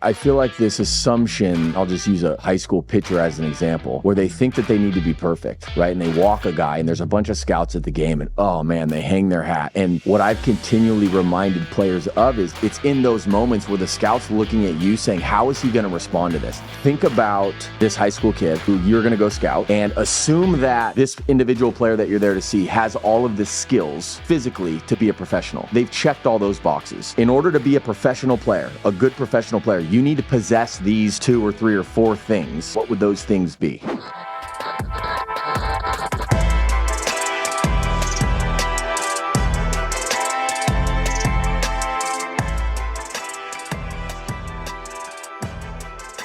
I feel like this assumption, I'll just use a high school pitcher as an example, where they think that they need to be perfect, right? And they walk a guy and there's a bunch of scouts at the game and, oh man, they hang their hat. And what I've continually reminded players of is it's in those moments where the scout's looking at you saying, how is he going to respond to this? Think about this high school kid who you're going to go scout and assume that this individual player that you're there to see has all of the skills physically to be a professional. They've checked all those boxes. In order to be a professional player, a good professional player, you need to possess these 2 or 3 or 4 things. What would those things be?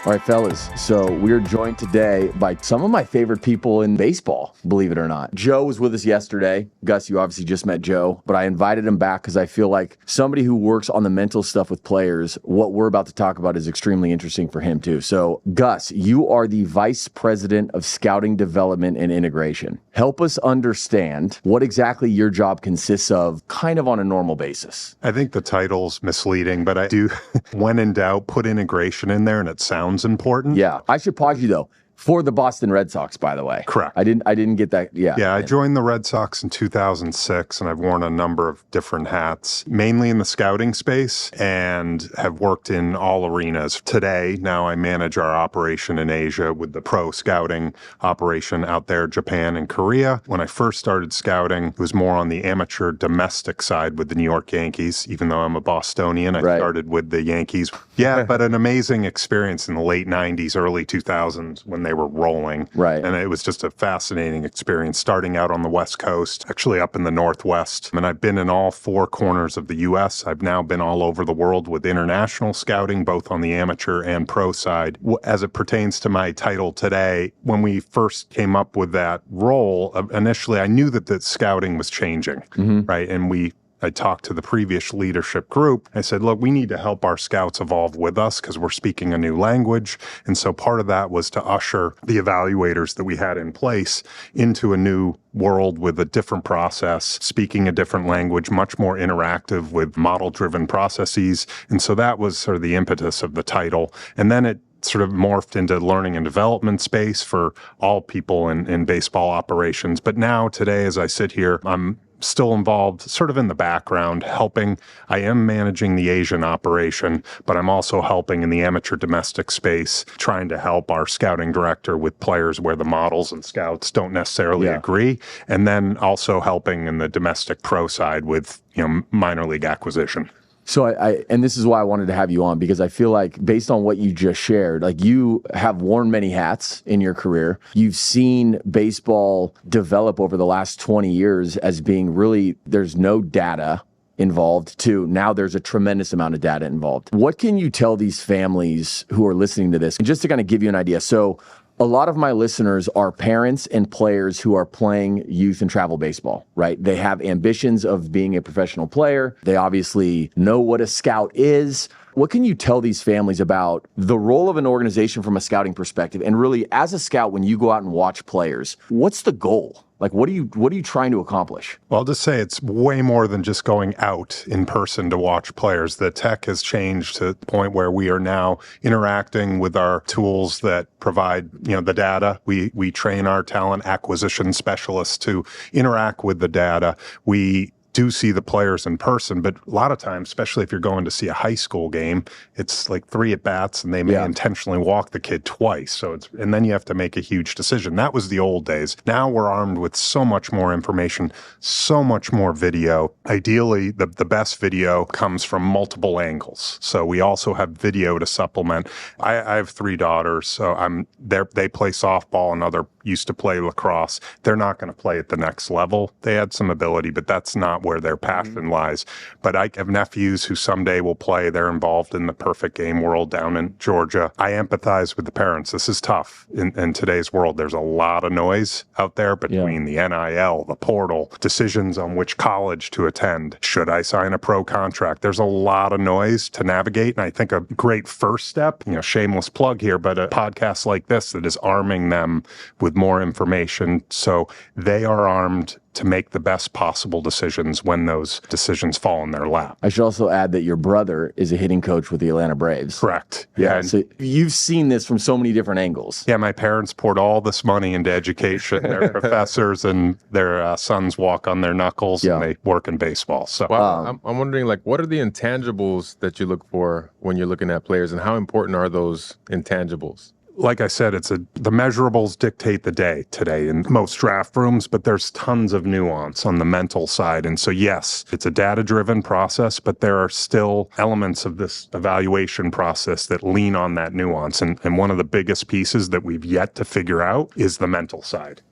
All right, fellas, so we're joined today by some of my favorite people in baseball, believe it or not. Joe was with us yesterday. Gus, you obviously just met Joe, but I invited him back because I feel like somebody who works on the mental stuff with players, what we're about to talk about is extremely interesting for him too. So, Gus, you are the Vice President of Scouting Development and Integration. Help us understand what exactly your job consists of kind of on a normal basis. I think the title's misleading, but I do, when in doubt, put integration in there and it sounds important. Yeah. I should pause you though. For the Boston Red Sox, by the way. Correct. I didn't get that. Yeah. Yeah, I joined the Red Sox in 2006, and I've worn a number of different hats, mainly in the scouting space, and have worked in all arenas. Today, now I manage our operation in Asia with the pro scouting operation out there, Japan and Korea. When I first started scouting, it was more on the amateur domestic side with the New York Yankees. Even though I'm a Bostonian, I started with the Yankees. Yeah, but an amazing experience in the late 90s, early 2000s when they were rolling. Right. And it was just a fascinating experience starting out on the West Coast, actually up in the Northwest. And I've been in all 4 corners of the U.S. I've now been all over the world with international scouting, both on the amateur and pro side. As it pertains to my title today, when we first came up with that role, initially I knew that the scouting was changing, right? And I talked to the previous leadership group. I said, look, we need to help our scouts evolve with us because we're speaking a new language. And so part of that was to usher the evaluators that we had in place into a new world with a different process, speaking a different language, much more interactive with model-driven processes. And so that was sort of the impetus of the title. And then it sort of morphed into learning and development space for all people in baseball operations. But now today, as I sit here, I'm still involved sort of in the background, helping. I am managing the Asian operation, but I'm also helping in the amateur domestic space, trying to help our scouting director with players where the models and scouts don't necessarily agree. And then also helping in the domestic pro side with, minor league acquisition. So and this is why I wanted to have you on, because I feel like based on what you just shared, like you have worn many hats in your career. You've seen baseball develop over the last 20 years as being really, there's no data involved to now there's a tremendous amount of data involved. What can you tell these families who are listening to this? And just to kind of give you an idea. So a lot of my listeners are parents and players who are playing youth and travel baseball, right? They have ambitions of being a professional player. They obviously know what a scout is. What can you tell these families about the role of an organization from a scouting perspective? And really, as a scout, when you go out and watch players, what's the goal? Like, what are you trying to accomplish? Well, I'll just say it's way more than just going out in person to watch players. The tech has changed to the point where we are now interacting with our tools that provide, the data. We train our talent acquisition specialists to interact with the data. We do see the players in person, but a lot of times, especially if you're going to see a high school game, it's like 3 at-bats and they may intentionally walk the kid twice. And then you have to make a huge decision. That was the old days. Now we're armed with so much more information, so much more video. Ideally, the best video comes from multiple angles. So we also have video to supplement. I have 3 daughters, so they play softball and used to play lacrosse. They're not going to play at the next level. They had some ability, but that's not where their passion lies. But I have nephews who someday will play. They're involved in the perfect game world down in Georgia. I empathize with the parents. This is tough in today's world. There's a lot of noise out there between the NIL, the portal, decisions on which college to attend. Should I sign a pro contract? There's a lot of noise to navigate. And I think a great first step, shameless plug here, but a podcast like this that is arming them with with more information, so they are armed to make the best possible decisions when those decisions fall in their lap. I should also add that your brother is a hitting coach with the Atlanta Braves. Correct. Yeah. So you've seen this from so many different angles. Yeah, my parents poured all this money into education. They're professors, and their sons walk on their knuckles, and they work in baseball. So, well, I'm wondering, like, what are the intangibles that you look for when you're looking at players, and how important are those intangibles? Like I said, the measurables dictate the day today in most draft rooms, but there's tons of nuance on the mental side. And so, yes, it's a data-driven process, but there are still elements of this evaluation process that lean on that nuance. And one of the biggest pieces that we've yet to figure out is the mental side.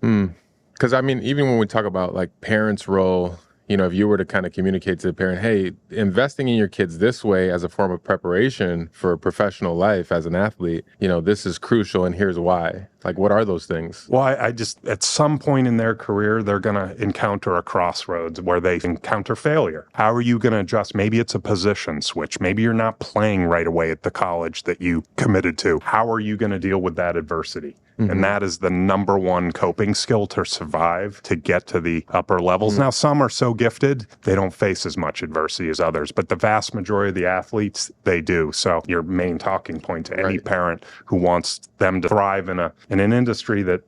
Because, I mean, even when we talk about, like, parents' role, you know, if you were to kind of communicate to the parent, hey, investing in your kids this way as a form of preparation for professional life as an athlete, you know, this is crucial and here's why. Like, what are those things? Well, I just, at some point in their career, they're going to encounter a crossroads where they encounter failure. How are you going to adjust? Maybe it's a position switch. Maybe you're not playing right away at the college that you committed to. How are you going to deal with that adversity? And that is the number one coping skill to survive, to get to the upper levels. Now, some are so gifted, they don't face as much adversity as others, but the vast majority of the athletes, they do. So your main talking point to any parent who wants them to thrive in an industry that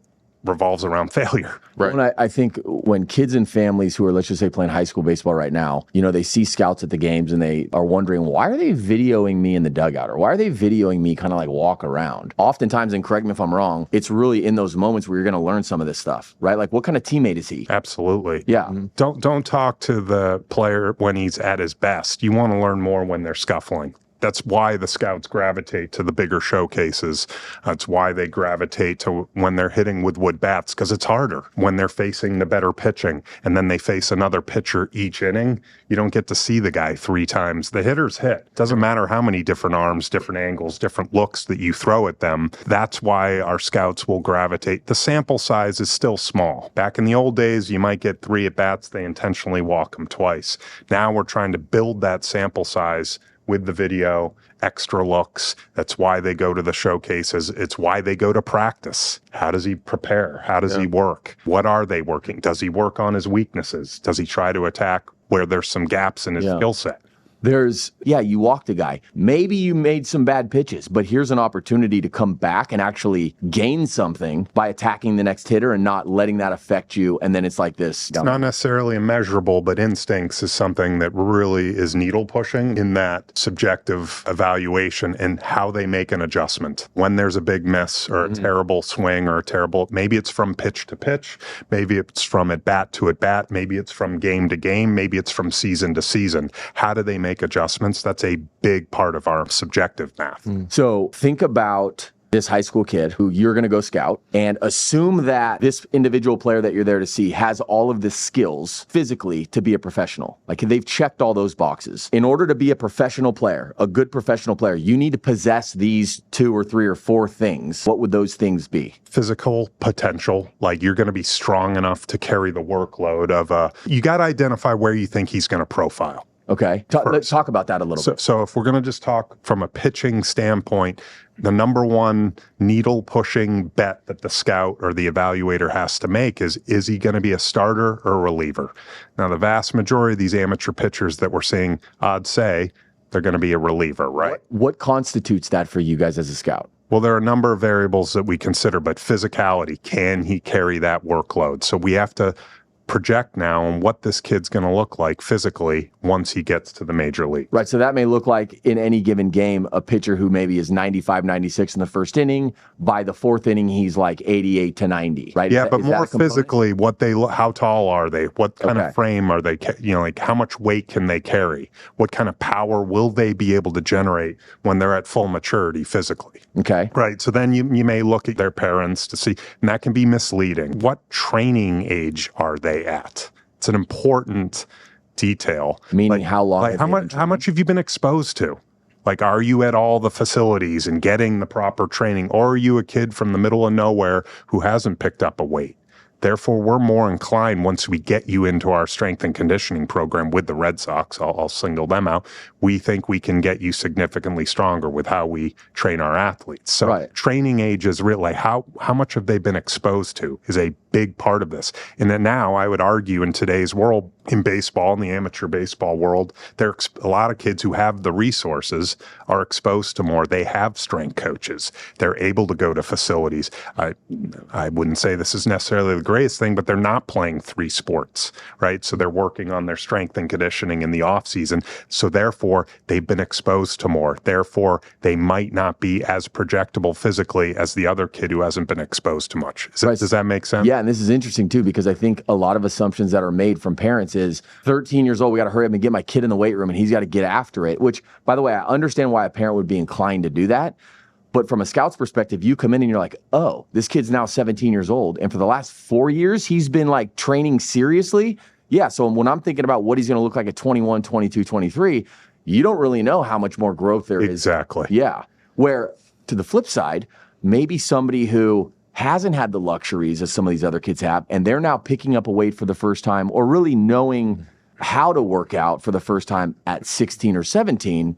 revolves around failure. Right. Well, I think when kids and families who are, let's just say, playing high school baseball right now, you know, they see scouts at the games and they are wondering, why are they videoing me in the dugout? Or why are they videoing me kind of like walk around? Oftentimes, and correct me if I'm wrong, it's really in those moments where you're going to learn some of this stuff, right? Like, what kind of teammate is he? Absolutely. Yeah. Don't talk to the player when he's at his best. You want to learn more when they're scuffling. That's why the scouts gravitate to the bigger showcases. That's why they gravitate to when they're hitting with wood bats, because it's harder when they're facing the better pitching. And then they face another pitcher each inning. You don't get to see the guy 3 times. The hitters hit. Doesn't matter how many different arms, different angles, different looks that you throw at them. That's why our scouts will gravitate. The sample size is still small. Back in the old days, you might get 3 at bats. They intentionally walk them twice. Now we're trying to build that sample size with the video, extra looks. That's why they go to the showcases. It's why they go to practice. How does he prepare? How does he work? What are they working? Does he work on his weaknesses? Does he try to attack where there's some gaps in his skill set? You walked a guy. Maybe you made some bad pitches, but here's an opportunity to come back and actually gain something by attacking the next hitter and not letting that affect you. And then it's like this. It's not necessarily immeasurable, but instincts is something that really is needle pushing in that subjective evaluation and how they make an adjustment. When there's a big miss or a terrible swing or maybe it's from pitch to pitch, maybe it's from at bat to at bat, maybe it's from game to game, maybe it's from season to season. How do they make adjustments? That's a big part of our subjective math. So think about this high school kid who you're going to go scout and assume that this individual player that you're there to see has all of the skills physically to be a professional. Like, they've checked all those boxes. In order to be a professional player, a good professional player, you need to possess these 2 or 3 or 4 things. What would those things be? Physical potential, like you're going to be strong enough to carry the workload of you got to identify where you think he's going to profile. Okay. Let's talk about that a little bit. So if we're going to just talk from a pitching standpoint, the number one needle pushing bet that the scout or the evaluator has to make is he going to be a starter or a reliever? Now, the vast majority of these amateur pitchers that we're seeing, I'd say, they're going to be a reliever, right? What constitutes that for you guys as a scout? Well, there are a number of variables that we consider, but physicality, can he carry that workload? So we have to project now on what this kid's going to look like physically once he gets to the major league. Right. So that may look like in any given game, a pitcher who maybe is 95, 96 in the first inning. By the 4th inning, he's like 88 to 90, right? Yeah, but more physically, how tall are they? What kind of frame are they? Like how much weight can they carry? What kind of power will they be able to generate when they're at full maturity physically? Okay. Right. So then you may look at their parents to see, and that can be misleading. What training age are they at? It's an important detail. Meaning how long? Like how much have you been exposed to? Like, are you at all the facilities and getting the proper training? Or are you a kid from the middle of nowhere who hasn't picked up a weight? Therefore, we're more inclined, once we get you into our strength and conditioning program with the Red Sox, I'll single them out, we think we can get you significantly stronger with how we train our athletes. So training age is real. Like how much have they been exposed to is a big part of this. And then now I would argue in today's world, in baseball, in the amateur baseball world, there's a lot of kids who have the resources are exposed to more. They have strength coaches. They're able to go to facilities. I wouldn't say this is necessarily the greatest thing, but they're not playing 3 sports, right? So they're working on their strength and conditioning in the off season. So therefore, they've been exposed to more. Therefore, they might not be as projectable physically as the other kid who hasn't been exposed to much. Does that make sense? Yeah, and this is interesting too, because I think a lot of assumptions that are made from parents is 13 years old, we got to hurry up and get my kid in the weight room and he's got to get after it, which, by the way, I understand why a parent would be inclined to do that. But from a scout's perspective, you come in and you're like, oh, this kid's now 17 years old. And for the last 4 years, he's been like training seriously. Yeah, so when I'm thinking about what he's going to look like at 21, 22, 23, you don't really know how much more growth there is. Exactly. Yeah. Where to the flip side, maybe somebody who hasn't had the luxuries as some of these other kids have, and they're now picking up a weight for the first time or really knowing how to work out for the first time at 16 or 17.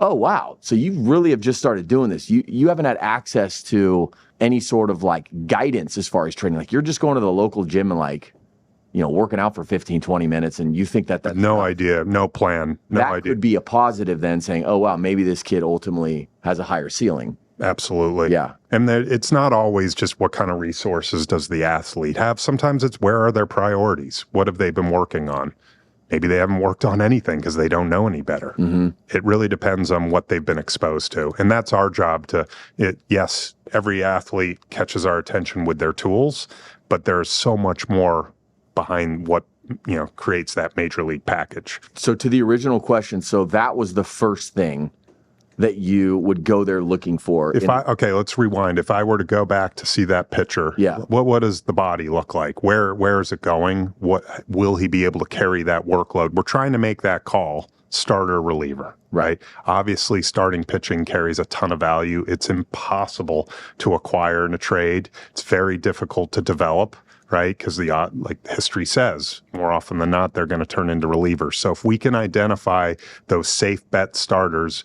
Oh, wow. So you really have just started doing this. You haven't had access to any sort of like guidance as far as training. Like you're just going to the local gym and like, working out for 15, 20 minutes. And you think that's no idea, no plan, no idea. That could be a positive then saying, oh, wow, maybe this kid ultimately has a higher ceiling. Absolutely. Yeah. And it's not always just what kind of resources does the athlete have. Sometimes it's where are their priorities? What have they been working on? Maybe they haven't worked on anything because they don't know any better. Mm-hmm. It really depends on what they've been exposed to. And that's our job yes, every athlete catches our attention with their tools, but there's so much more behind what creates that major league package. So to the original question, so that was the first thing that you would go there looking for. Okay, let's rewind. If I were to go back to see that picture, what does the body look like? Where is it going? What will he be able to carry that workload? We're trying to make that call, starter, reliever, right? Obviously, starting pitching carries a ton of value. It's impossible to acquire in a trade. It's very difficult to develop, right? Because like history says, more often than not, they're going to turn into relievers. So if we can identify those safe bet starters,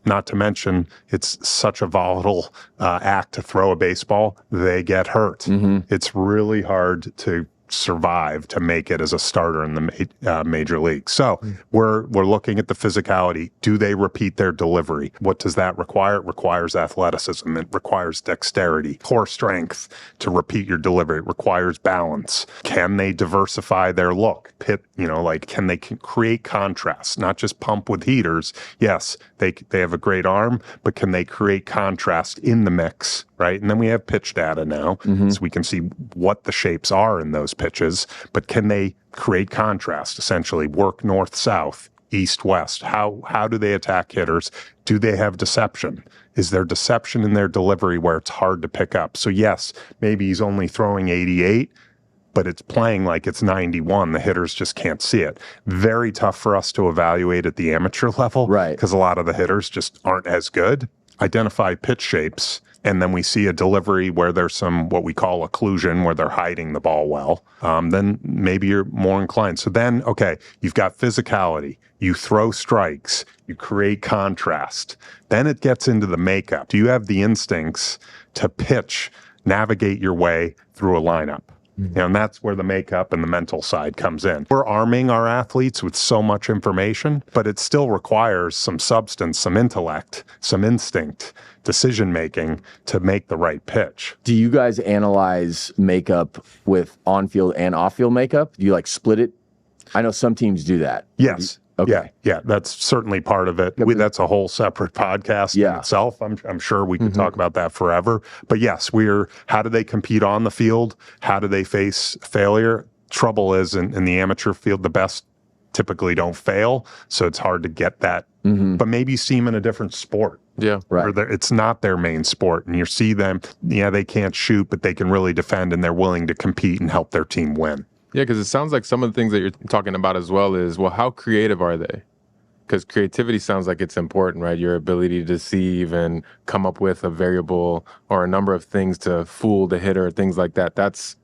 not to mention, it's such a volatile act to throw a baseball, they get hurt. Mm-hmm. It's really hard to survive to make it as a starter in the major league. So we're looking at the physicality. Do they repeat their delivery? What does that require? It requires athleticism. It requires dexterity, core strength to repeat your delivery. It requires balance. Can they diversify their look? Can they create contrast, not just pump with heaters? Yes, they have a great arm, but can they create contrast in the mix? Right. And then we have pitch data now, so we can see what the shapes are in those pitches, but can they create contrast, essentially work north-south, east-west? How do they attack hitters? Do they have deception? Is there deception in their delivery where it's hard to pick up? So yes, maybe he's only throwing 88, but it's playing like it's 91. The hitters just can't see it. Very tough for us to evaluate at the amateur level, right? Because a lot of the hitters just aren't as good. Identify pitch shapes, and then we see a delivery where there's some what we call occlusion, where they're hiding the ball well, then maybe you're more inclined. So then, okay, you've got physicality, you throw strikes, you create contrast. Then it gets into the makeup. Do you have the instincts to pitch, navigate your way through a lineup? And that's where the makeup and the mental side comes in. We're arming our athletes with so much information, but it still requires some substance, some intellect, some instinct, decision-making to make the right pitch. Do you guys analyze makeup with on-field and off-field makeup? Do you split it? I know some teams do that. Yes. Okay. Yeah, that's certainly part of it. That's a whole separate podcast in itself. I'm sure we could talk about that forever. But yes, how do they compete on the field? How do they face failure? Trouble is in the amateur field, the best typically don't fail, so it's hard to get that. Mm-hmm. But maybe you see them in a different sport. Yeah, right. Or it's not their main sport, and you see them, they can't shoot, but they can really defend, and they're willing to compete and help their team win. Yeah, because it sounds like some of the things that you're talking about as well is, well, how creative are they? because creativity sounds like it's important, right? Your ability to deceive and come up with a variable or a number of things to fool the hitter, things like that.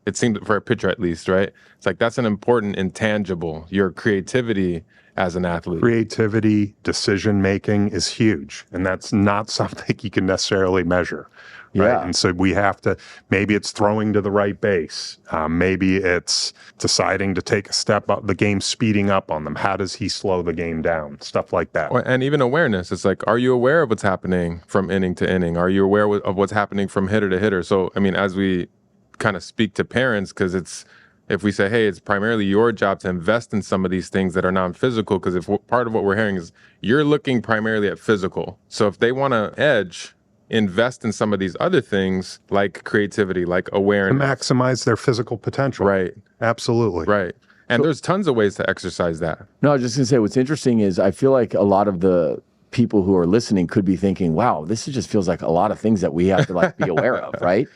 It seems for a pitcher at least, right? It's like that's an important intangible, your creativity as an athlete. Creativity, decision making is huge, and that's not something you can necessarily measure. Right. Yeah. And so we have to, maybe it's throwing to the right base. Maybe it's deciding to take a step up, the game speeding up on them. How does he slow the game down? Stuff like that. And even awareness. It's like, are you aware of what's happening from inning to inning? Are you aware of what's happening from hitter to hitter? So, I mean, as we kind of speak to parents, because if we say, hey, it's primarily your job to invest in some of these things that are non-physical, because if part of what we're hearing is you're looking primarily at physical. So if they want to edge, invest in some of these other things like creativity, like awareness. To maximize their physical potential. Right. Absolutely. Right. And there's tons of ways to exercise that. No, I was just going to say, what's interesting is I feel like a lot of the people who are listening could be thinking, wow, this just feels like a lot of things that we have to like be aware of, right?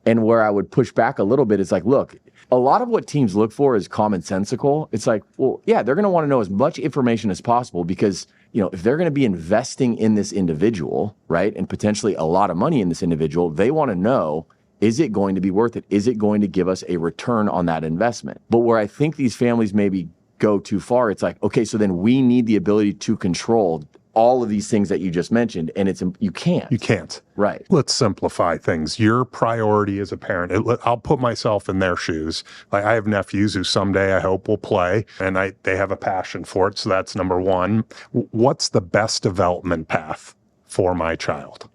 And where I would push back a little bit is like, look, a lot of what teams look for is commonsensical. It's like, well, yeah, they're going to want to know as much information as possible because, you know, if they're going to be investing in this individual, right, and potentially a lot of money in this individual, they want to know, is it going to be worth it? Is it going to give us a return on that investment? But where I think these families maybe go too far, it's like, okay, so then we need the ability to control all of these things that you just mentioned, and you can't. You can't. Right. Let's simplify things. Your priority as a parent, I'll put myself in their shoes. Like I have nephews who someday I hope will play, and they have a passion for it, so that's number one. What's the best development path for my child,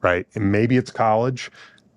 right? And maybe it's college,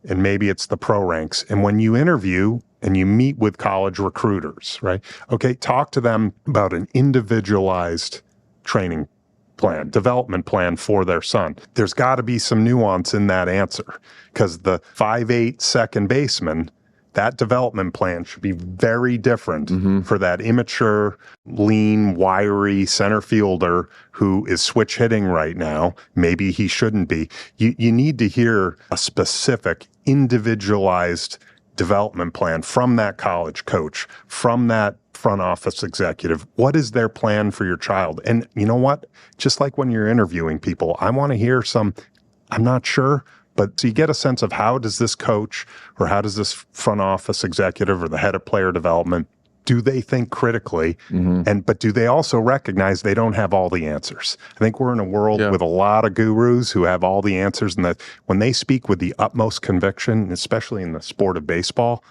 and maybe it's the pro ranks. And when you interview and you meet with college recruiters, right? Okay, talk to them about an individualized training plan, development plan for their son. There's got to be some nuance in that answer because the 5'8" second baseman, that development plan should be very different for that immature, lean, wiry center fielder who is switch hitting right now. Maybe he shouldn't be. You need to hear a specific, individualized development plan from that college coach, from that front office executive. What is their plan for your child? And you know what? Just like when you're interviewing people, I want to hear I'm not sure, but so you get a sense of how does this coach or how does this front office executive or the head of player development, do they think critically? But do they also recognize they don't have all the answers? I think we're in a world with a lot of gurus who have all the answers, and that when they speak with the utmost conviction, especially in the sport of baseball,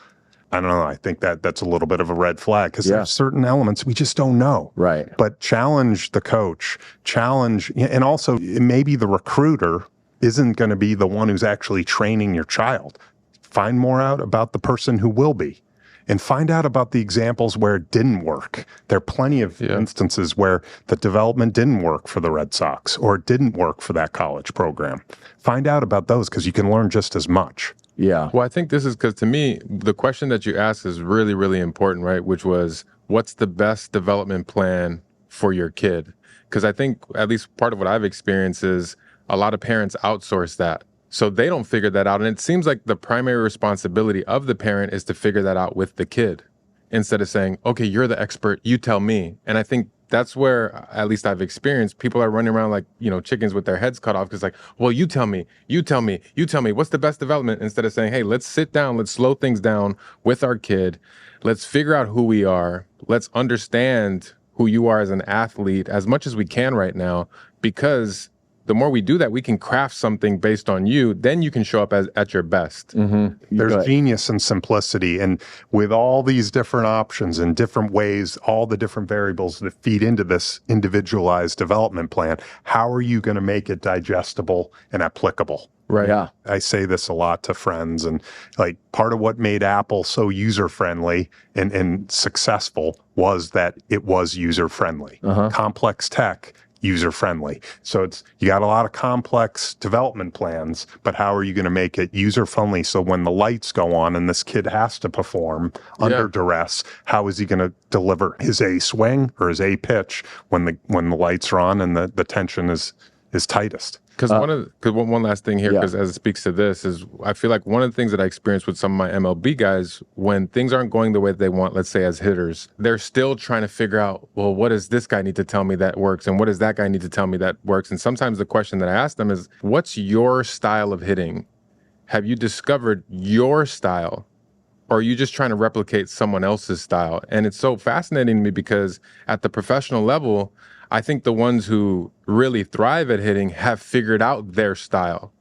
I don't know. I think that's a little bit of a red flag because there's certain elements we just don't know. Right. But challenge the coach, and also maybe the recruiter isn't going to be the one who's actually training your child. Find more out about the person who will be. And find out about the examples where it didn't work. There are plenty of instances where the development didn't work for the Red Sox or it didn't work for that college program. Find out about those because you can learn just as much. Yeah. Well, I think this is because to me, the question that you asked is really, really important, right? Which was, what's the best development plan for your kid? Because I think at least part of what I've experienced is a lot of parents outsource that. So they don't figure that out. And it seems like the primary responsibility of the parent is to figure that out with the kid instead of saying, okay, you're the expert, you tell me. And I think that's where, at least I've experienced, people are running around like, chickens with their heads cut off. Because like, well, you tell me, what's the best development? Instead of saying, hey, let's sit down, let's slow things down with our kid. Let's figure out who we are. Let's understand who you are as an athlete as much as we can right now, because the more we do that, we can craft something based on you. Then you can show up at your best. There's genius and simplicity. And with all these different options and different ways, all the different variables that feed into this individualized development plan, how are you going to make it digestible and applicable? Right. Yeah. I say this a lot to friends, and like part of what made Apple so user-friendly and successful was that it was user-friendly. Complex tech, user-friendly. So you got a lot of complex development plans, but how are you going to make it user-friendly so when the lights go on and this kid has to perform under duress, how is he going to deliver his A swing or his A pitch when the lights are on and the tension is tightest? Because one last thing here, because as it speaks to this, is I feel like one of the things that I experienced with some of my MLB guys, when things aren't going the way that they want, let's say as hitters, they're still trying to figure out, well, what does this guy need to tell me that works? And what does that guy need to tell me that works? And sometimes the question that I ask them is, what's your style of hitting? Have you discovered your style? Or are you just trying to replicate someone else's style? And it's so fascinating to me because at the professional level, I think the ones who really thrive at hitting have figured out their style,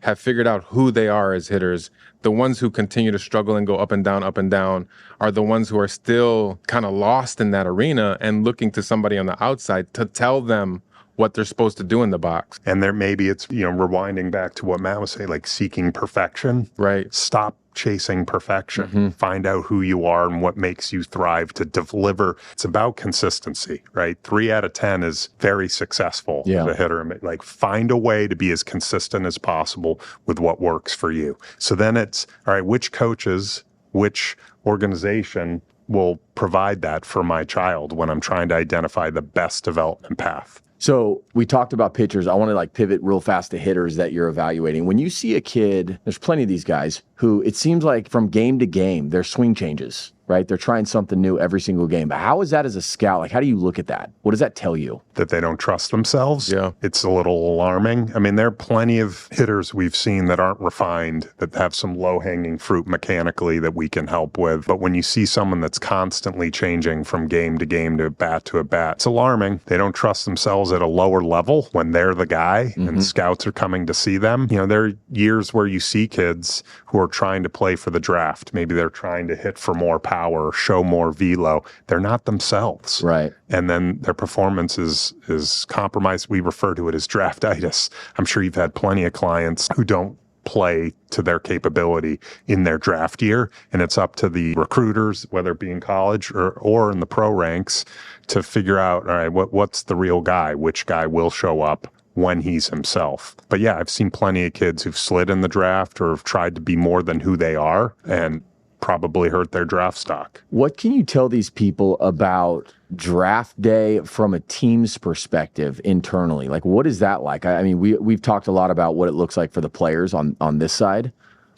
have figured out who they are as hitters. The ones who continue to struggle and go up and down are the ones who are still kind of lost in that arena and looking to somebody on the outside to tell them what they're supposed to do in the box. And there maybe it's, rewinding back to what Matt was saying, like seeking perfection. Right. Stop chasing perfection. Find out who you are and what makes you thrive to deliver. It's about consistency, right? 3 out of 10 is very successful as a hitter. Like, find a way to be as consistent as possible with what works for you. So then it's, all right, which coaches, which organization will provide that for my child when I'm trying to identify the best development path? So we talked about pitchers. I want to pivot real fast to hitters that you're evaluating. When you see a kid, there's plenty of these guys who it seems like from game to game, their swing changes, right? They're trying something new every single game. But how is that as a scout? Like, how do you look at that? What does that tell you? That they don't trust themselves. Yeah. It's a little alarming. I mean, there are plenty of hitters we've seen that aren't refined, that have some low-hanging fruit mechanically that we can help with. But when you see someone that's constantly changing from game to bat, it's alarming. They don't trust themselves at a lower level when they're the guy and scouts are coming to see them. There are years where you see kids who are trying to play for the draft. Maybe they're trying to hit for more power, show more velo. They're not themselves. Right. And then their performance is compromised. We refer to it as draftitis. I'm sure you've had plenty of clients who don't play to their capability in their draft year. And it's up to the recruiters, whether it be in college or in the pro ranks, to figure out, all right, what's the real guy? Which guy will show up when he's himself? But yeah, I've seen plenty of kids who've slid in the draft or have tried to be more than who they are and probably hurt their draft stock. What can you tell these people about draft day from a team's perspective internally? Like, what is that like? I mean, we've talked a lot about what it looks like for the players on this side.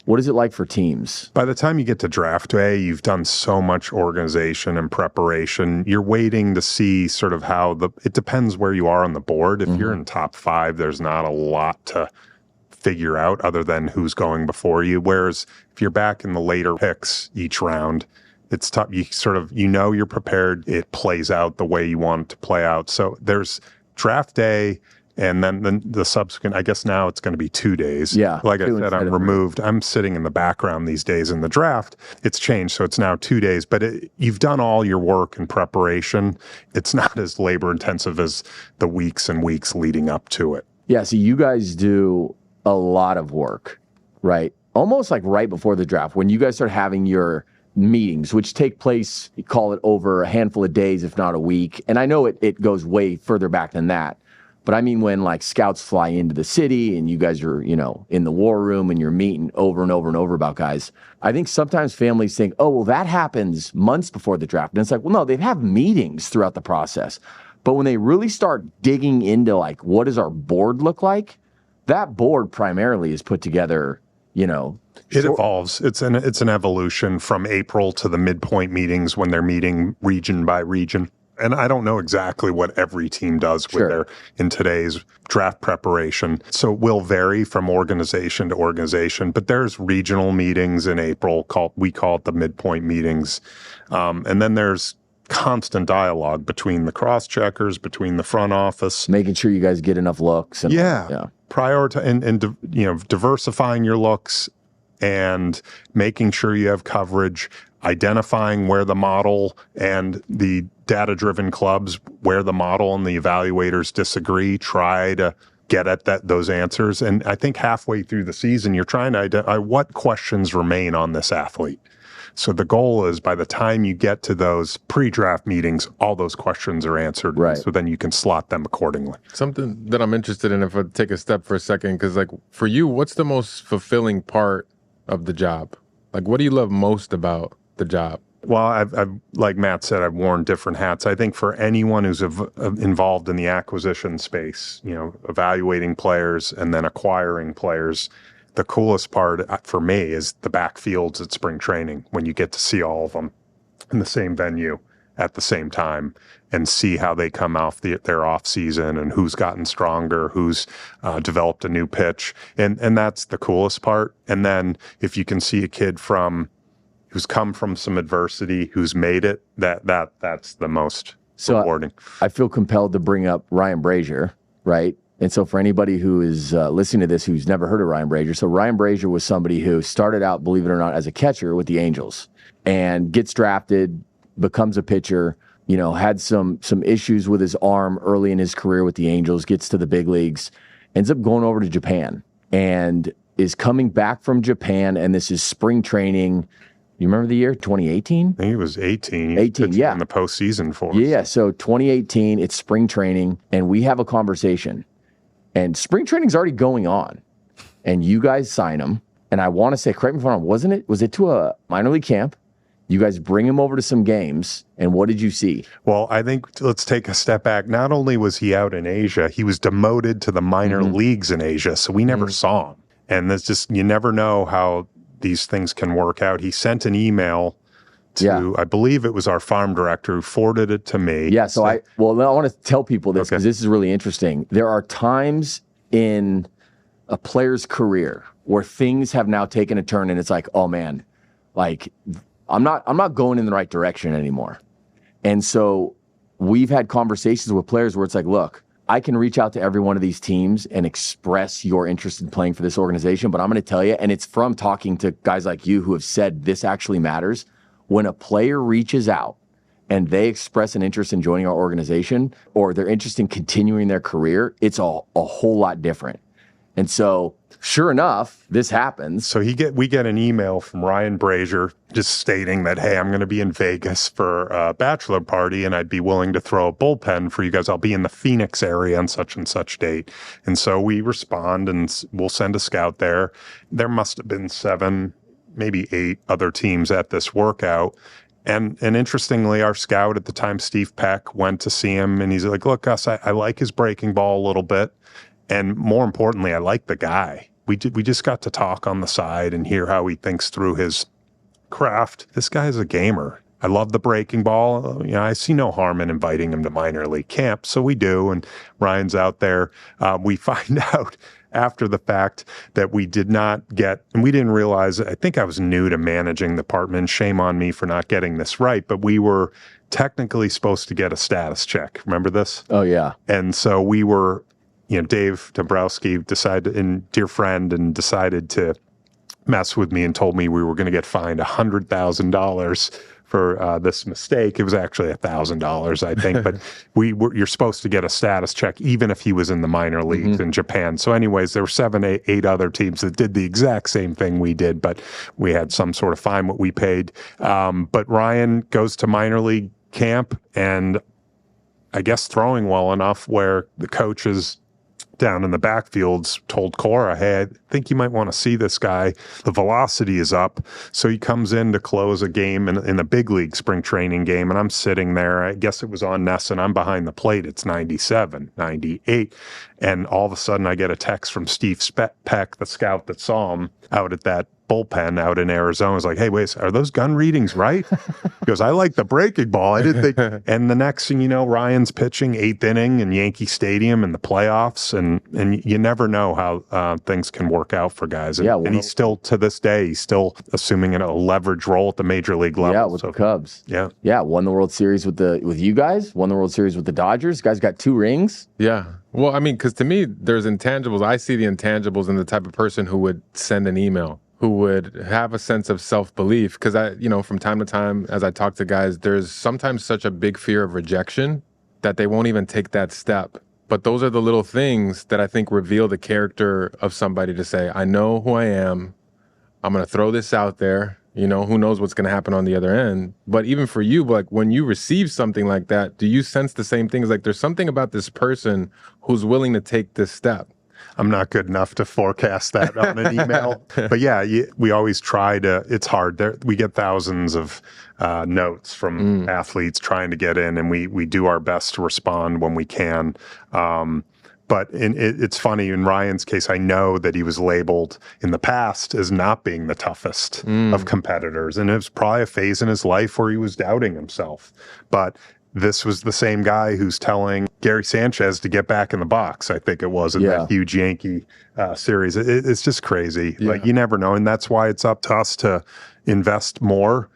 What is it like for teams? By the time you get to draft day, you've done so much organization and preparation. You're waiting to see sort of how it depends where you are on the board. If you're in top 5, there's not a lot to figure out other than who's going before you. Whereas if you're back in the later picks each round, it's tough. You sort of, you're prepared. It plays out the way you want it to play out. So there's draft day and then the subsequent, I guess now it's going to be 2 days. Yeah. Like I said, I'm removed. I'm sitting in the background these days in the draft. It's changed. So it's now 2 days, but you've done all your work and preparation. It's not as labor intensive as the weeks and weeks leading up to it. Yeah. So you guys do a lot of work, right? Almost like right before the draft, when you guys start having your meetings, which take place, you call it over a handful of days, if not a week. And I know it goes way further back than that. But I mean, when like scouts fly into the city and you guys are, in the war room and you're meeting over and over and over about guys, I think sometimes families think, oh, well, that happens months before the draft. And it's like, well, no, they have meetings throughout the process. But when they really start digging into like, what does our board look like? That board primarily is put together, It evolves. It's an evolution from April to the midpoint meetings when they're meeting region by region. And I don't know exactly what every team does with in today's draft preparation. So it will vary from organization to organization, but there's regional meetings in April we call it the midpoint meetings. And then there's constant dialogue between the cross-checkers, between the front office. Making sure you guys get enough looks. And prioritize and diversifying your looks and making sure you have coverage, identifying where the model and the data-driven clubs, where the model and the evaluators disagree, try to get at those answers. And I think halfway through the season, you're trying to identify what questions remain on this athlete. So the goal is by the time you get to those pre-draft meetings, all those questions are answered. Right. So then you can slot them accordingly. Something that I'm interested in, if I take a step for a second, because like for you, what's the most fulfilling part of the job? Like, what do you love most about the job? Well, I've like Matt said, I've worn different hats. I think for anyone who's involved in the acquisition space, evaluating players and then acquiring players, the coolest part for me is the backfields at spring training when you get to see all of them in the same venue at the same time and see how they come off their off season and who's gotten stronger, who's developed a new pitch. And that's the coolest part. And then if you can see a kid who's come from some adversity, who's made it, that's the most rewarding. I feel compelled to bring up Ryan Brasier, right? And so for anybody who is listening to this who's never heard of Ryan Brasier, so Ryan Brasier was somebody who started out, believe it or not, as a catcher with the Angels and gets drafted, becomes a pitcher, had some issues with his arm early in his career with the Angels, gets to the big leagues, ends up going over to Japan and is coming back from Japan, and this is spring training. You remember the year, 2018? I think it was 18. 18, yeah. In the postseason for us. Yeah, so 2018, it's spring training, and we have a conversation. And spring training's already going on. And you guys sign him. And I want to say, correct me if I'm wrong, was it to a minor league camp? You guys bring him over to some games, and what did you see? Well, I think let's take a step back. Not only was he out in Asia, he was demoted to the minor leagues in Asia, so we never saw him. And that's just, you never know how these things can work out. He sent an email to, I believe it was our farm director who forwarded it to me. Yeah, so I want to tell people this because this is really interesting. There are times in a player's career where things have now taken a turn and it's like, oh man, like I'm not going in the right direction anymore. And so we've had conversations with players where it's like, look, I can reach out to every one of these teams and express your interest in playing for this organization, but I'm going to tell you, and it's from talking to guys like you who have said this actually matters. When a player reaches out and they express an interest in joining our organization or they're interested in continuing their career, it's a whole lot different. And so, sure enough, this happens. So we get an email from Ryan Brasier just stating that, hey, I'm going to be in Vegas for a bachelor party and I'd be willing to throw a bullpen for you guys. I'll be in the Phoenix area on such and such date. And so we respond and we'll send a scout there. There must have been 7, maybe 8 other teams at this workout. And interestingly, our scout at the time, Steve Peck, went to see him and he's like, look, Gus, I like his breaking ball a little bit. And more importantly, I like the guy. We just got to talk on the side and hear how he thinks through his craft. This guy's a gamer. I love the breaking ball. I see no harm in inviting him to minor league camp. So we do. And Ryan's out there. We find out after the fact that we did not get, and we didn't realize, I think I was new to managing the department. Shame on me for not getting this right. But we were technically supposed to get a status check. Remember this? Oh, yeah. And so we were, Dave Dombrowski decided to mess with me and told me we were going to get fined $100,000 for this mistake. It was actually $1,000, I think, but you're supposed to get a status check even if he was in the minor leagues in Japan. So anyways, there were 7, 8 other teams that did the exact same thing we did, but we had some sort of fine what we paid. But Ryan goes to minor league camp and I guess throwing well enough where the coaches down in the backfields told Cora, hey, I think you might want to see this guy. The velocity is up. So he comes in to close a game in a big league spring training game, and I'm sitting there. I guess it was on Ness, and I'm behind the plate. It's 97, 98. And all of a sudden I get a text from Steve Peck, the scout that saw him out at that bullpen out in Arizona. Is like, hey, wait, are those gun readings right? He goes, I like the breaking ball. I didn't think. And the next thing you know, Ryan's pitching 8th inning in Yankee Stadium in the playoffs, and you never know how things can work out for guys. And, and he's still, to this day, he's still assuming a leverage role at the major league level. Yeah, with the Cubs. Yeah, won the World Series with you guys. Won the World Series with the Dodgers. Guys got 2 rings. Yeah. Well, I mean, because to me, there's intangibles. I see the intangibles in the type of person who would send an email, who would have a sense of self-belief. Because from time to time, as I talk to guys, there's sometimes such a big fear of rejection that they won't even take that step. But those are the little things that I think reveal the character of somebody to say, I know who I am. I'm going to throw this out there. Who knows what's going to happen on the other end. But even for you, like when you receive something like that, do you sense the same things? Like there's something about this person who's willing to take this step. I'm not good enough to forecast that on an email. But yeah, we always try to, it's hard. We get thousands of notes from athletes trying to get in, and we do our best to respond when we can. But it's funny, in Ryan's case, I know that he was labeled in the past as not being the toughest of competitors. And it was probably a phase in his life where he was doubting himself. But this was the same guy who's telling Gary Sanchez to get back in the box, I think it was, in that huge Yankee series. It's just crazy. Yeah. Like, you never know. And that's why it's up to us to invest more,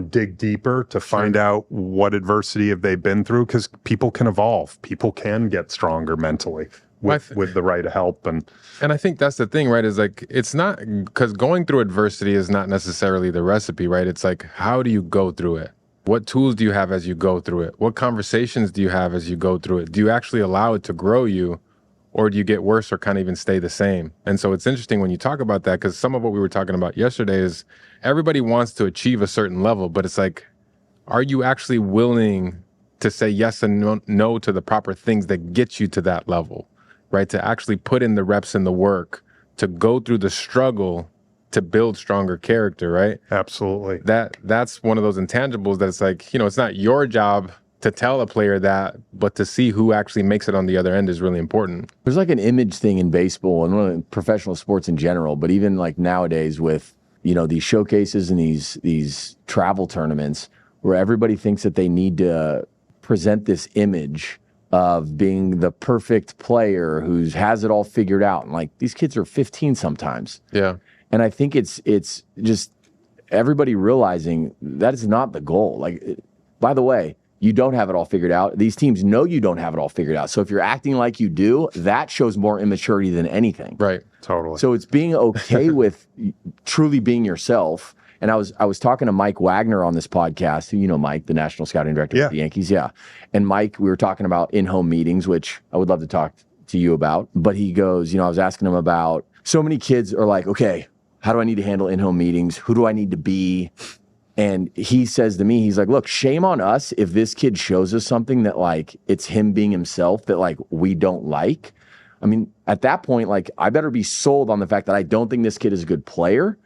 dig deeper to find out what adversity have they been through, because people can evolve. People can get stronger mentally with the right help. And I think that's the thing, right? Is like, it's not, because going through adversity is not necessarily the recipe, right? It's like, how do you go through it? What tools do you have as you go through it? What conversations do you have as you go through it? Do you actually allow it to grow you, or do you get worse or kind of even stay the same? And so it's interesting when you talk about that, because some of what we were talking about yesterday is everybody wants to achieve a certain level, but it's like, are you actually willing to say yes and no to the proper things that get you to that level, right? To actually put in the reps and the work, to go through the struggle to build stronger character, right? Absolutely. That's one of those intangibles that it's like, it's not your job to tell a player that, but to see who actually makes it on the other end is really important. There's like an image thing in baseball and professional sports in general, but even like nowadays with, these showcases and these travel tournaments where everybody thinks that they need to present this image of being the perfect player who has it all figured out. And like, these kids are 15 sometimes. Yeah. And I think it's just everybody realizing that is not the goal. Like, by the way, you don't have it all figured out. These teams know you don't have it all figured out. So if you're acting like you do, that shows more immaturity than anything. Right. Totally. So it's being okay with truly being yourself. And I was talking to Mike Wagner on this podcast, who, Mike, the national scouting director of the Yankees. Yeah. And Mike, we were talking about in-home meetings, which I would love to talk to you about. But he goes, I was asking him about, so many kids are like, okay, how do I need to handle in-home meetings? Who do I need to be? And he says to me, he's like, look, shame on us if this kid shows us something that, like, it's him being himself that, like, we don't like. I mean, at that point, like, I better be sold on the fact that I don't think this kid is a good player,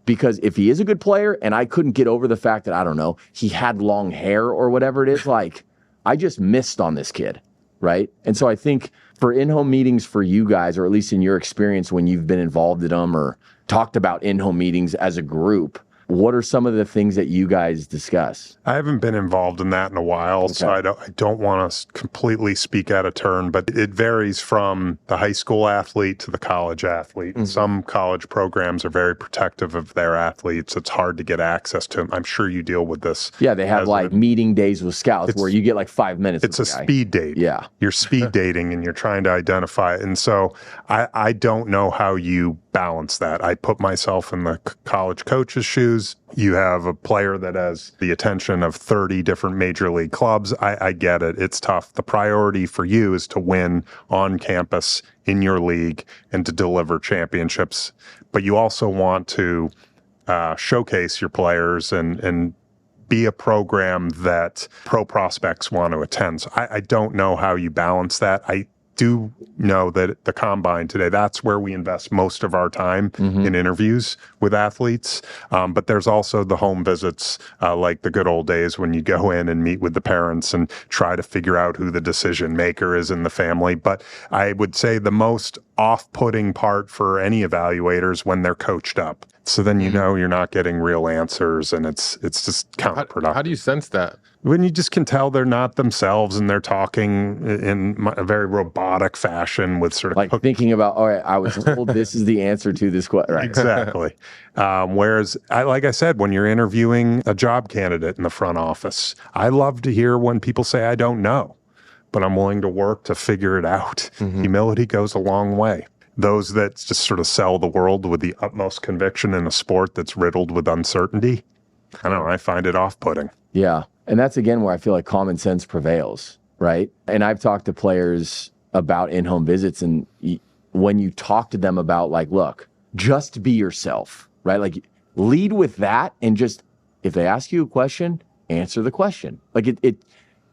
because if he is a good player and I couldn't get over the fact that, I don't know, he had long hair or whatever it is, like, I just missed on this kid, right? And so I think for in-home meetings for you guys, or at least in your experience when you've been involved in them or talked about in-home meetings as a group, what are some of the things that you guys discuss? I haven't been involved in that in a while, so I don't want to completely speak out of turn, but it varies from the high school athlete to the college athlete. Mm-hmm. Some college programs are very protective of their athletes. It's hard to get access to them. I'm sure you deal with this. Yeah, they have like meeting days with scouts where you get like 5 minutes. It's a speed date. Yeah. You're speed dating and you're trying to identify it. And so I don't know how you balance that. I put myself in the college coach's shoes. You have a player that has the attention of 30 different major league clubs. I get it. It's tough. The priority for you is to win on campus in your league and to deliver championships. But you also want to showcase your players and be a program that pro prospects want to attend. So I don't know how you balance that. I do know that the combine today, that's where we invest most of our time in interviews with athletes. But there's also the home visits, like the good old days when you go in and meet with the parents and try to figure out who the decision maker is in the family. But I would say the most off-putting part for any evaluators when they're coached up. So then you're not getting real answers, and it's just counterproductive. How do you sense that? When you just can tell they're not themselves and they're talking in a very robotic fashion with sort of like thinking about, all right, I was told this is the answer to this question. Right. Exactly. Whereas, like I said, when you're interviewing a job candidate in the front office, I love to hear when people say, I don't know, but I'm willing to work to figure it out. Humility goes a long way. Those that just sort of sell the world with the utmost conviction in a sport that's riddled with uncertainty, I don't know, I find it off-putting. Yeah. And that's, again, where I feel like common sense prevails, right? And I've talked to players about in-home visits, and when you talk to them about, like, look, just be yourself, right? Like, lead with that, and just, if they ask you a question, answer the question. Like,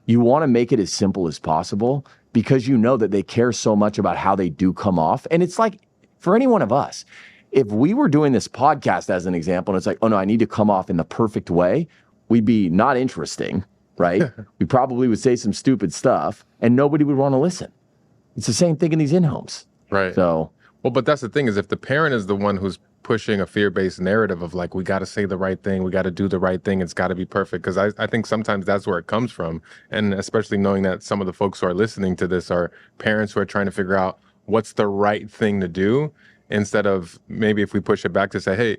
you want to make it as simple as possible, because you know that they care so much about how they do come off. And it's like, for any one of us, if we were doing this podcast as an example, and it's like, oh no, I need to come off in the perfect way, we'd be not interesting, right? We probably would say some stupid stuff and nobody would want to listen. It's the same thing in these in-homes. Right. So, well, but that's the thing, is if the parent is the one who's pushing a fear-based narrative of like, we got to say the right thing, we got to do the right thing, it's got to be perfect, because I think sometimes that's where it comes from. And especially knowing that some of the folks who are listening to this are parents who are trying to figure out what's the right thing to do, instead of maybe if we push it back to say, hey,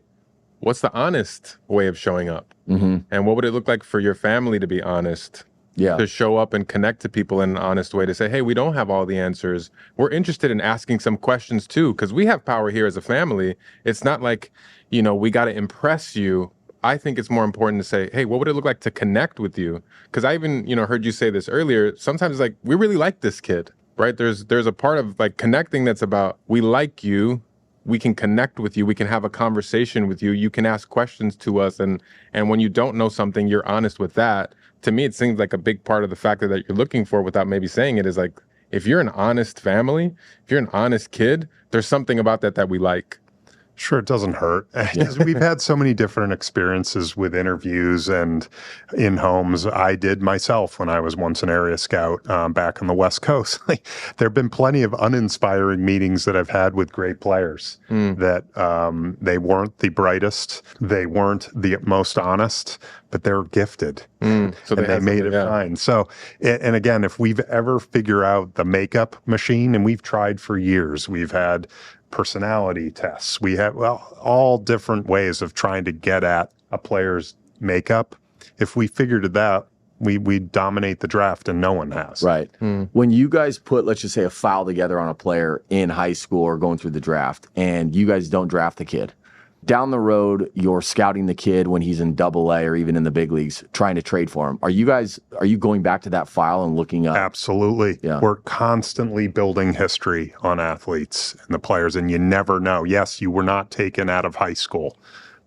what's the honest way of showing up? mm-hmm. And what would it look like for your family to be honest? Yeah. To show up and connect to people in an honest way, to say, hey, we don't have all the answers. We're interested in asking some questions too, because we have power here as a family. It's not like, we got to impress you. I think it's more important to say, hey, what would it look like to connect with you? Because I even, heard you say this earlier. Sometimes like, we really like this kid, right? There's a part of like connecting that's about, we like you. We can connect with you. We can have a conversation with you. You can ask questions to us. And when you don't know something, you're honest with that. To me, it seems like a big part of the factor that you're looking for, without maybe saying it, is like, if you're an honest family, if you're an honest kid, there's something about that we like. Sure, it doesn't hurt. Because we've had so many different experiences with interviews and in homes. I did myself when I was once an area scout back on the West Coast. There have been plenty of uninspiring meetings that I've had with great players that they weren't the brightest, they weren't the most honest, but they're gifted. So they made it fine. So, and again, if we've ever figured out the makeup machine, and we've tried for years, we've had personality tests. We have, all different ways of trying to get at a player's makeup. If we figured it out, we dominate the draft, and no one has. Right. When you guys put, let's just say, a file together on a player in high school or going through the draft, and you guys don't draft the kid, down the road, you're scouting the kid when he's in AA or even in the big leagues, trying to trade for him. Are you going back to that file and looking up? Absolutely. Yeah. We're constantly building history on athletes and the players, and you never know. Yes, you were not taken out of high school,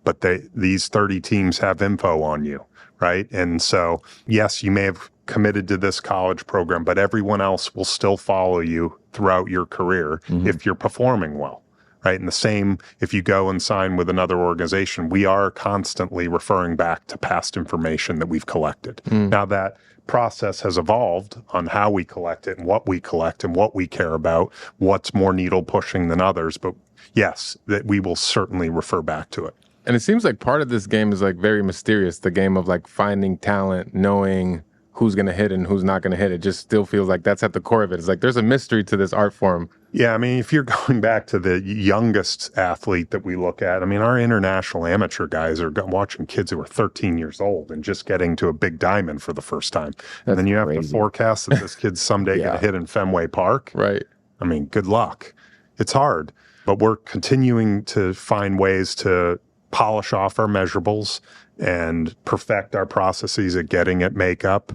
but these 30 teams have info on you, right? And so, yes, you may have committed to this college program, but everyone else will still follow you throughout your career if you're performing well. Right. And the same, if you go and sign with another organization, we are constantly referring back to past information that we've collected. Now that process has evolved on how we collect it and what we collect and what we care about, what's more needle pushing than others. But yes, that we will certainly refer back to it. And it seems like part of this game is like very mysterious. The game of like finding talent, knowing who's going to hit and who's not going to hit. It just still feels like that's at the core of it. It's like there's a mystery to this art form. Yeah, I mean, if you're going back to the youngest athlete that we look at, I mean, our international amateur guys are watching kids who are 13 years old and just getting to a big diamond for the first time. And then you have to forecast that this kid's someday going to hit in Fenway Park. Right. I mean, good luck. It's hard, but we're continuing to find ways to polish off our measurables and perfect our processes at getting at makeup,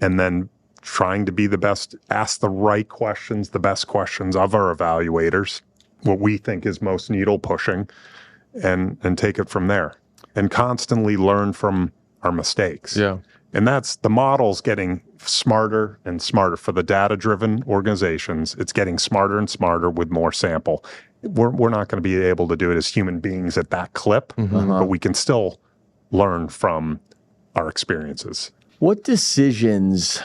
and then trying to be the best, ask the right questions, the best questions of our evaluators, what we think is most needle pushing, and take it from there, and constantly learn from our mistakes. Yeah. And that's the model's getting smarter and smarter for the data-driven organizations. It's getting smarter and smarter with more sample. We're not going to be able to do it as human beings at that clip, but we can still learn from our experiences. What decisions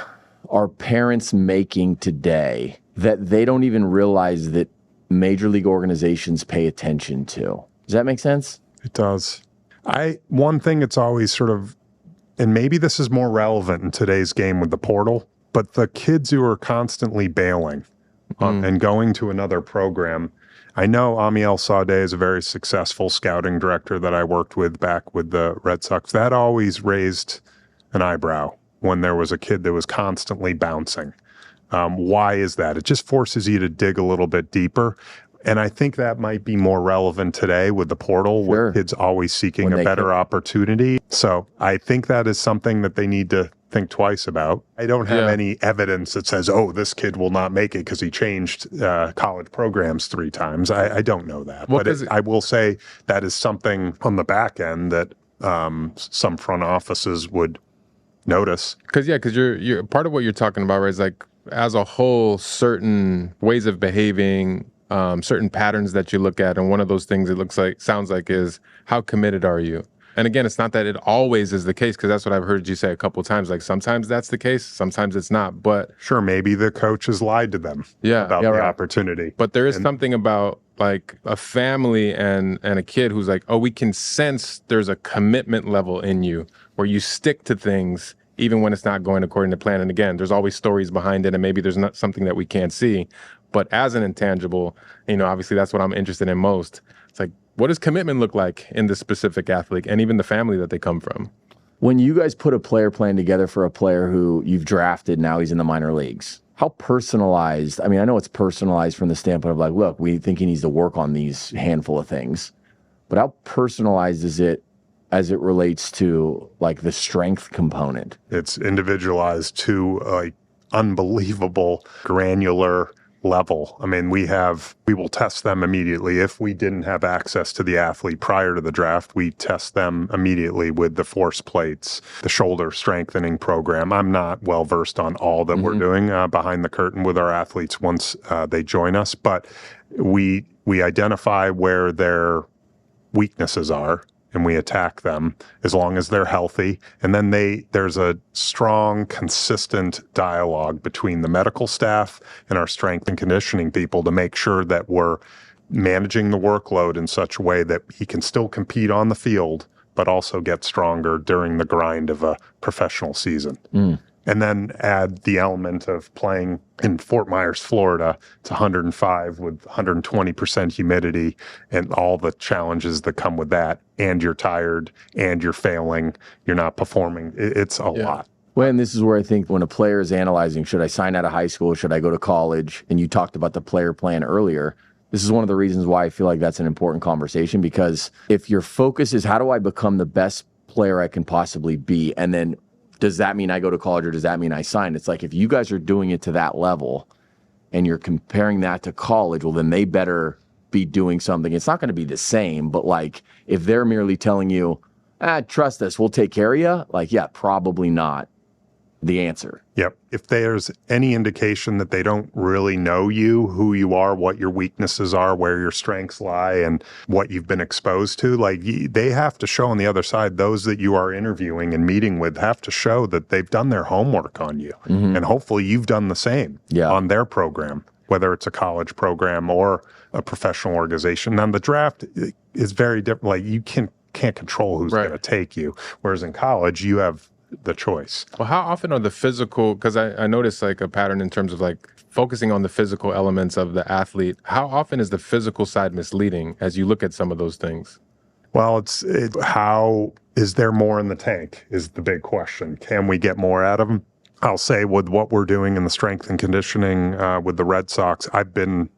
are parents making today that they don't even realize that major league organizations pay attention to? Does that make sense? It does. One thing it's always sort of, and maybe this is more relevant in today's game with the portal, but the kids who are constantly bailing and going to another program. I know Amiel Sade is a very successful scouting director that I worked with back with the Red Sox. That always raised an eyebrow when there was a kid that was constantly bouncing. Why is that? It just forces you to dig a little bit deeper. And I think that might be more relevant today with the portal, with kids always seeking a better opportunity. So I think that is something that they need to think twice about. I don't have any evidence that says, oh, this kid will not make it because he changed college programs 3 times. I don't know that. Well, but I will say that is something on the back end that some front offices would notice. Because you're part of what you're talking about, right, is like as a whole, certain ways of behaving, certain patterns that you look at. And one of those things sounds like is, how committed are you? And again, it's not that it always is the case, because that's what I've heard you say a couple of times. Like, sometimes that's the case, sometimes it's not. But sure, maybe the coach has lied to them about the opportunity. But there is something about like a family and a kid who's like, oh, we can sense there's a commitment level in you where you stick to things even when it's not going according to plan. And again, there's always stories behind it, and maybe there's not something that we can't see. But as an intangible, obviously that's what I'm interested in most. It's like, what does commitment look like in this specific athlete and even the family that they come from? When you guys put a player plan together for a player who you've drafted, now he's in the minor leagues, how personalized? I mean, I know it's personalized from the standpoint of like, look, we think he needs to work on these handful of things, but how personalized is it as it relates to like the strength component? It's individualized to like unbelievable granular level. I mean, we will test them immediately. If we didn't have access to the athlete prior to the draft, we test them immediately with the force plates, the shoulder strengthening program. I'm not well versed on all that we're doing behind the curtain with our athletes once they join us, but we identify where their weaknesses are, and we attack them as long as they're healthy. And then there's a strong, consistent dialogue between the medical staff and our strength and conditioning people to make sure that we're managing the workload in such a way that he can still compete on the field, but also get stronger during the grind of a professional season. And then add the element of playing in Fort Myers, Florida. It's 105 with 120% humidity and all the challenges that come with that. And you're tired and you're failing. You're not performing. It's a lot. Well, and this is where I think when a player is analyzing, should I sign out of high school? Should I go to college? And you talked about the player plan earlier. This is one of the reasons why I feel like that's an important conversation, because if your focus is how do I become the best player I can possibly be, and then does that mean I go to college or does that mean I sign? It's like, if you guys are doing it to that level and you're comparing that to college, well, then they better be doing something. It's not going to be the same, but like if they're merely telling you, trust us, we'll take care of you, like, yeah, probably not the answer. Yep. If there's any indication that they don't really know you, who you are, what your weaknesses are, where your strengths lie, and what you've been exposed to, like they have to show on the other side, those that you are interviewing and meeting with have to show that they've done their homework on you. And hopefully you've done the same on their program, whether it's a college program or a professional organization. Now the draft is very different. Like you can't control who's going to take you. Whereas in college, you have the choice. Well, how often are the physical, because I noticed like a pattern in terms of like focusing on the physical elements of the athlete, how often is the physical side misleading as you look at some of those things? Well, it's how is there more in the tank is the big question. Can we get more out of them? I'll say with what we're doing in the strength and conditioning with the Red Sox, I've been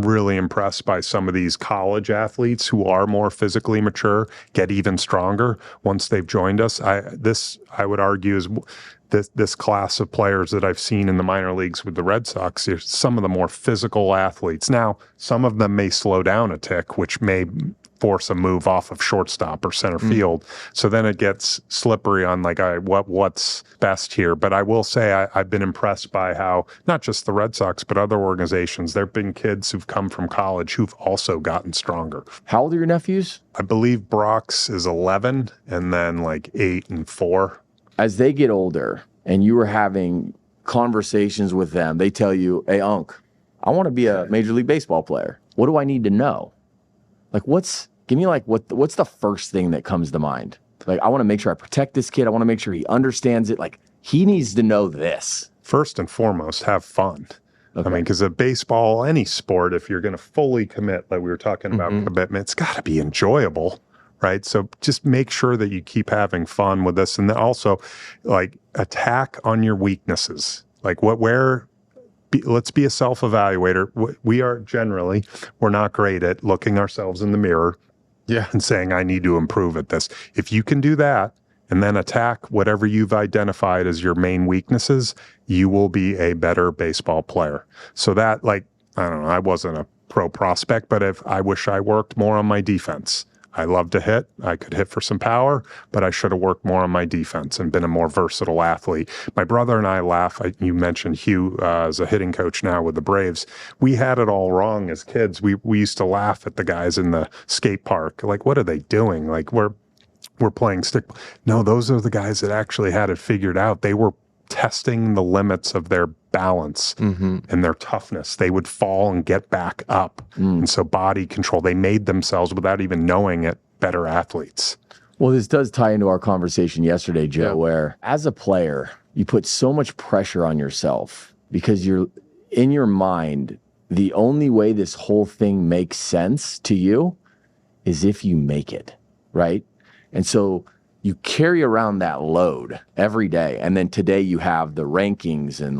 really impressed by some of these college athletes who are more physically mature, get even stronger once they've joined us. I would argue is this class of players that I've seen in the minor leagues with the Red Sox are some of the more physical athletes. Now, some of them may slow down a tick, which may force a move off of shortstop or center field. So then it gets slippery on like what's best here. But I will say I've been impressed by how not just the Red Sox, but other organizations, there have been kids who've come from college who've also gotten stronger. How old are your nephews? I believe Brock's is 11 and then like 8 and 4. As they get older and you were having conversations with them, they tell you, hey, Unc, I want to be a Major League Baseball player. What do I need to know? Like, what's the first thing that comes to mind? Like, I want to make sure I protect this kid. I want to make sure he understands it. Like, he needs to know this. First and foremost, have fun. Okay. I mean, because of baseball, any sport, if you're going to fully commit, like we were talking about commitment, it's got to be enjoyable, right? So just make sure that you keep having fun with this. And then also, like, attack on your weaknesses. Like, let's be a self-evaluator. We're not great at looking ourselves in the mirror and saying, I need to improve at this. If you can do that and then attack whatever you've identified as your main weaknesses, you will be a better baseball player. So that, like, I don't know, I wasn't a pro prospect, but I wish I worked more on my defense. I love to hit. I could hit for some power, but I should have worked more on my defense and been a more versatile athlete. My brother and I laugh. You mentioned Hugh as a hitting coach now with the Braves. We had it all wrong as kids. We used to laugh at the guys in the skate park. Like, what are they doing? Like, we're playing stick. No, those are the guys that actually had it figured out. They were testing the limits of their balance and their toughness. They would fall and get back up. And so body control, they made themselves, without even knowing it, better athletes. Well, this does tie into our conversation yesterday, Joe, where as a player, you put so much pressure on yourself because you're in your mind, the only way this whole thing makes sense to you is if you make it, right? And so you carry around that load every day. And then today you have the rankings and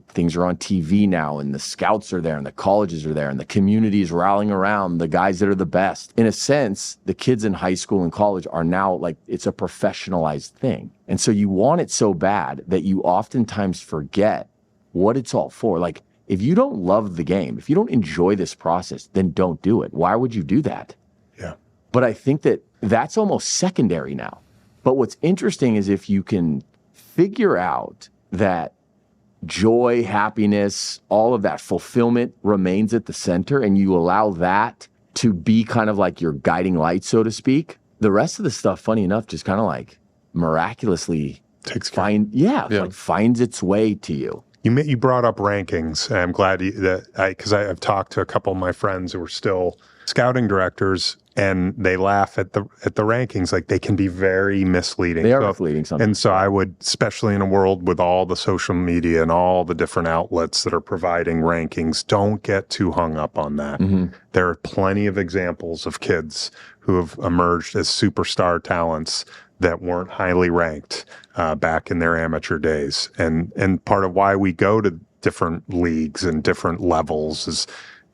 things are on TV now and the scouts are there and the colleges are there and the community is rallying around the guys that are the best. In a sense, the kids in high school and college are now it's a professionalized thing. And so you want it so bad that you oftentimes forget what it's all for. Like, if you don't love the game, if you don't enjoy this process, then don't do it. Why would you do that? Yeah. But I think that's almost secondary now. But what's interesting is if you can figure out that joy, happiness, all of that fulfillment remains at the center and you allow that to be kind of like your guiding light, so to speak, the rest of the stuff, funny enough, just kind of like miraculously finds its way to you. You brought up rankings. And I'm glad because I've talked to a couple of my friends who are still scouting directors, and they laugh at the rankings. Like, they can be very misleading. They are misleading sometimes. And so I would, especially in a world with all the social media and all the different outlets that are providing rankings, don't get too hung up on that. There are plenty of examples of kids who have emerged as superstar talents that weren't highly ranked back in their amateur days. And part of why we go to different leagues and different levels is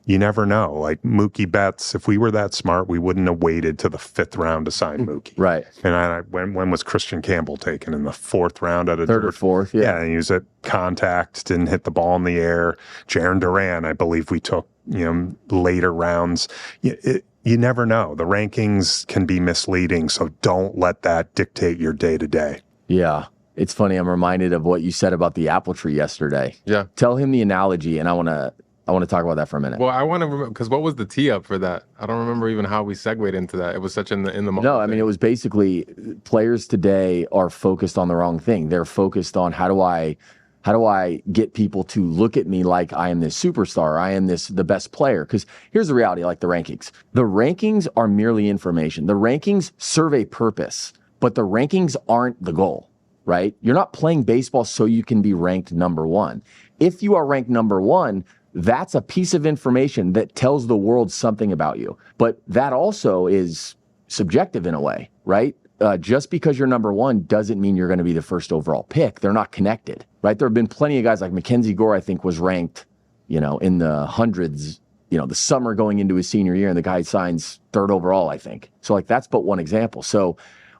you never know. Like Mookie Betts, if we were that smart, we wouldn't have waited to the 5th round to sign Mookie. Right. And when was Christian Campbell taken? In the 4th round out of 3rd or 4th, yeah. Yeah, and he was at contact, didn't hit the ball in the air. Jaron Duran, I believe we took later rounds. You never know. The rankings can be misleading, so don't let that dictate your day-to-day. Yeah. It's funny. I'm reminded of what you said about the apple tree yesterday. Yeah. Tell him the analogy, and I want to talk about that for a minute. Well, I want to remember, because what was the tee up for that? I don't remember even how we segued into that. It was such in the moment. No, I mean, it was basically players today are focused on the wrong thing. They're focused on how do I get people to look at me like I am this superstar, I am the best player? Because here's the reality, like the rankings. The rankings are merely information. The rankings serve a purpose, but the rankings aren't the goal, right? You're not playing baseball so you can be ranked number one. If you are ranked number one, that's a piece of information that tells the world something about you. But that also is subjective in a way, right? Just because you're number one doesn't mean you're going to be the first overall pick. They're not connected, right? There have been plenty of guys like Mackenzie Gore, I think, was ranked, in the hundreds, the summer going into his senior year, and the guy signs 3rd overall, I think. So that's but one example. So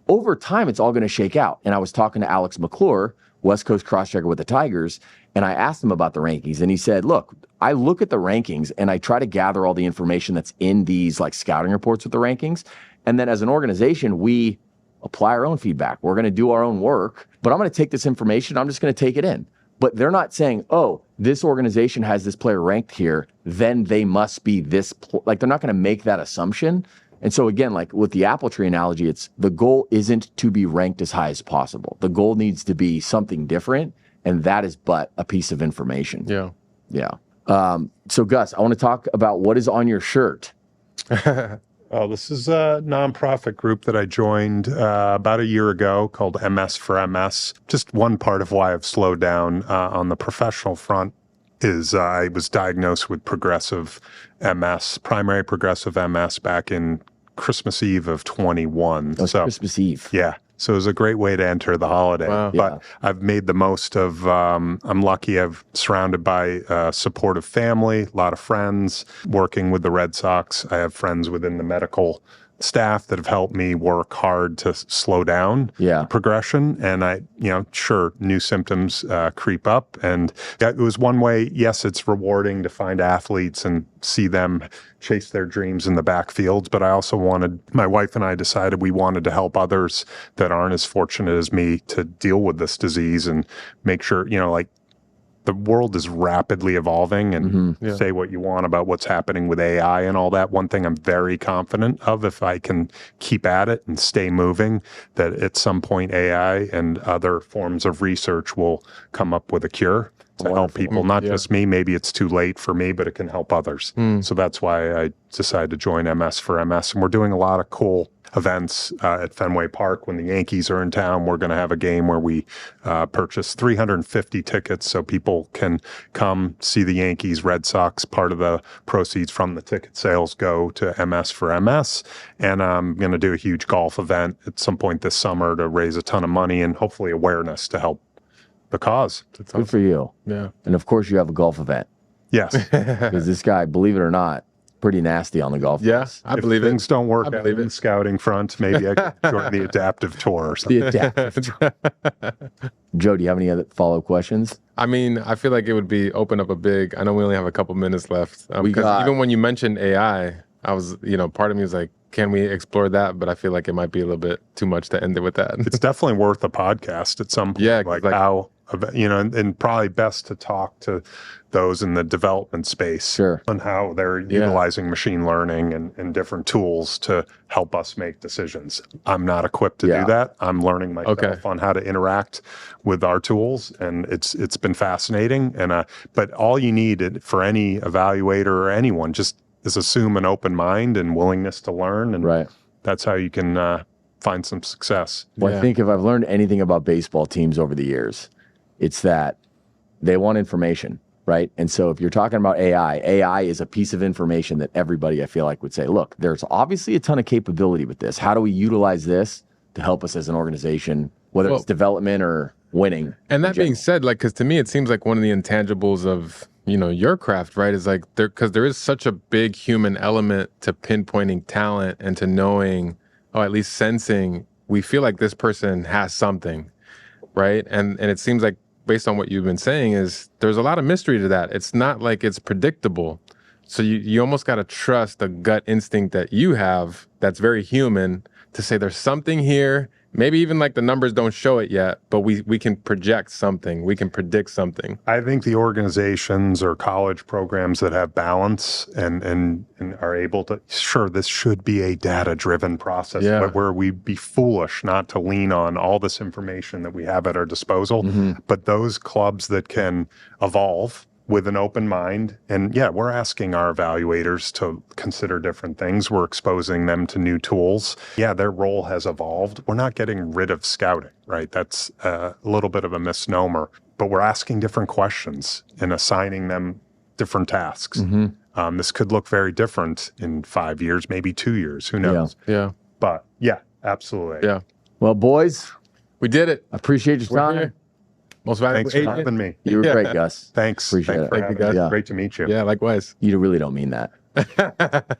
over time, it's all going to shake out. And I was talking to Alex McClure, West Coast crosschecker with the Tigers, and I asked him about the rankings, and he said, look, I look at the rankings and I try to gather all the information that's in these scouting reports with the rankings. And then as an organization, we apply our own feedback. We're going to do our own work, but I'm going to take this information. I'm just going to take it in. But they're not saying, oh, this organization has this player ranked here, then they must be this. They're not going to make that assumption. And so again, with the apple tree analogy, the goal isn't to be ranked as high as possible. The goal needs to be something different. And that is but a piece of information. Yeah. Yeah. So Gus, I want to talk about what is on your shirt. Oh, this is a nonprofit group that I joined about a year ago called MS for MS. Just one part of why I've slowed down on the professional front is I was diagnosed with progressive MS, primary progressive MS, back in Christmas Eve of 21. Oh, so Christmas Eve. Yeah. So it was a great way to enter the holiday. Wow. But I've made the most of, I'm lucky I've surrounded by a supportive family, a lot of friends, working with the Red Sox. I have friends within the medical staff that have helped me work hard to slow down progression. And sure, new symptoms creep up. And it was one way, yes, it's rewarding to find athletes and see them chase their dreams in the backfields. But I also my wife and I decided we wanted to help others that aren't as fortunate as me to deal with this disease and make sure, the world is rapidly evolving, and say what you want about what's happening with AI and all that. One thing I'm very confident of, if I can keep at it and stay moving, that at some point AI and other forms of research will come up with a cure to help people, not just me. Maybe it's too late for me, but it can help others. So that's why I decided to join MS for MS. And we're doing a lot of cool events at Fenway Park. When the Yankees are in town, we're going to have a game where we purchase 350 tickets so people can come see the Yankees, Red Sox. Part of the proceeds from the ticket sales go to MS for MS. And I'm going to do a huge golf event at some point this summer to raise a ton of money and hopefully awareness to help the cause. That's awesome. Good for you. Yeah. And of course you have a golf event. Yes. Because this guy, believe it or not, pretty nasty on the golf course. I believe things don't work out in the scouting front, maybe I could join the adaptive tour or something. The adaptive tour. Joe, do you have any other follow-up questions? I mean, I feel like it would be open up I know we only have a couple minutes left. Because even when you mentioned AI, I was, part of me was like, can we explore that? But I feel like it might be a little bit too much to end it with that. It's definitely worth a podcast at some point. Yeah, like how, and probably best to talk to those in the development space on how they're utilizing machine learning and different tools to help us make decisions. I'm not equipped to do that. I'm learning myself on how to interact with our tools, and it's been fascinating. And but all you need for any evaluator or anyone just is assume an open mind and willingness to learn, and that's how you can find some success. Well, I think if I've learned anything about baseball teams over the years, it's that they want information, right? And so if you're talking about AI is a piece of information that everybody, I feel like, would say, look, there's obviously a ton of capability with this. How do we utilize this to help us as an organization, whether it's development or winning? And that being said, because to me, it seems like one of the intangibles of your craft, right, is because there is such a big human element to pinpointing talent and to knowing, at least sensing, we feel like this person has something, right? And it seems like, based on what you've been saying, is there's a lot of mystery to that. It's not like it's predictable. So you almost got to trust the gut instinct that you have that's very human to say there's something here. Maybe even the numbers don't show it yet, but we can project something. We can predict something. I think the organizations or college programs that have balance and are able to, sure, this should be a data-driven process, but where we'd be foolish not to lean on all this information that we have at our disposal. But those clubs that can evolve with an open mind. And we're asking our evaluators to consider different things. We're exposing them to new tools. Their role has evolved. We're not getting rid of scouting, right? That's a little bit of a misnomer. But we're asking different questions and assigning them different tasks. This could look very different in 5 years, maybe 2 years. Who knows? Yeah. But absolutely. Yeah. Well, boys, we did it. I appreciate your time. Here. Most valuable Thanks for having me. You were great, Gus. Thanks. Appreciate it. Thank you, Gus. Great to meet you. Yeah, likewise. You really don't mean that.